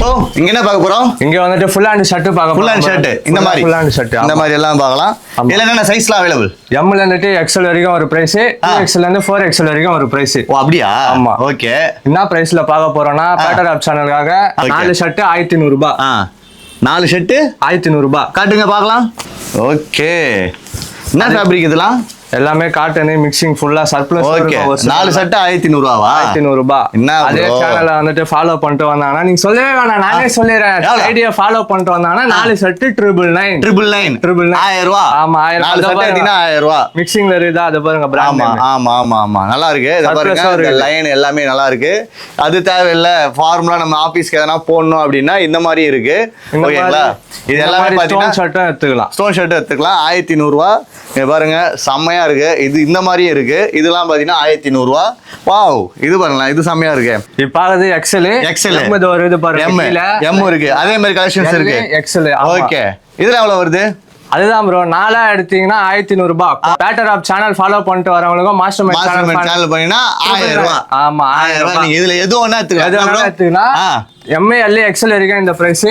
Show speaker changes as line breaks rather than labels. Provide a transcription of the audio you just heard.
ஓ இங்க என்ன பார்க்க போறோம்?
இங்க வந்துட்டு ஃபுல் ஹேண்ட் ஷர்ட் பார்க்க
ஃபுல் ஹேண்ட் ஷர்ட் இந்த மாதிரி
ஃபுல் ஹேண்ட் ஷர்ட்
இந்த மாதிரி எல்லாம் பார்க்கலாம். இதுல என்னென்ன சைஸ்லாம் அவைலபிள்?
M ல இருந்துட்டு XL வரைக்கும் ஒரு பிரைஸ், 2XL ல இருந்து 4XL வரைக்கும் ஒரு பிரைஸ்.
ஓ அப்படியா?
ஆமா.
ஓகே.
என்ன பிரைஸ்ல பார்க்க போறோம்னா பேட்டர் ஆப் சேனலுக்காக 4 ஷர்ட் 1500 ரூபாய்.
4 ஷர்ட்
1500 ரூபாய்.
காட்டுங்க பார்க்கலாம். ஓகே. என்ன ஃபேப்ரிக் இதெல்லாம்?
எல்லாமே காட்டன் மிக்சிங் ஃபுல்லா சர்ப்ளஸ்.
ஓகே. 4 ஷர்ட் 1500 ரூபாவா?
1500 ரூபாய்.
என்ன
அதே சேனலை வந்துட்டு ஃபாலோ பண்ணிட்டு வந்தாங்கன்னா நீங்க சொல்லவே வேணாம், நானே சொல்லிடுறேன். ஐடியா ஃபாலோ பண்ணிட்டு வந்தாங்கன்னா 4 ஷர்ட் 999
1000 ரூபாய்.
ஆமா 1000.
4 ஷர்ட் எடுத்தீங்கன்னா 1000 ரூபாய்.
மிக்சிங்ல இருக்குதா அது பாருங்க பிராண்ட்.
ஆமா நல்லா இருக்கு. இத பாருங்க இந்த லைன் எல்லாமே நல்லா இருக்கு. அது தேவையில்ல ஃபார்முலா நம்ம ஆபீஸ்க்கு எதனா போடணும் அப்படின்னா இந்த மாதிரி இருக்கு. ஓகேங்களா? இது எல்லாமே பாத்தீங்கன்னா
ஸ்டோன் ஷர்ட் எடுத்துக்கலாம்.
ஸ்டோன் ஷர்ட் எடுத்துக்கலாம். 1500 ரூபாய். இங்க பாருங்க செம்மையா இருக்கு. இது இந்த மாதிரியே இருக்கு. இதெல்லாம் பாத்தீங்கன்னா 1500 ரூபாய். வாவ் இது பாருங்களேன், இது செம்மையா இருக்கு.
இது பாக்குறது XL M இது வருது பாருங்க.
M இருக்கு. அதே மாதிரி கலெக்ஷன்ஸ் இருக்கு.
XL.
ஓகே. இதுல எவ்வளவு வருது?
அதுதான் ப்ரோ, 4 எடுத்தீங்கன்னா 1500 ரூபாய். பேட்டர் ஆப் சேனல் ஃபாலோ பண்ணிட்டு வரவங்களுக்கும் மாஸ்டர் மைண்ட்
சேனல் பண்ணீங்கன்னா 1000 ரூபாய்.
ஆமா
1000 ரூபாய். நீங்க இதுல எது ஒண்ணா எடுத்துக்கலாம்.
ML XL வரைக்கும் இந்த பிரைஸ்.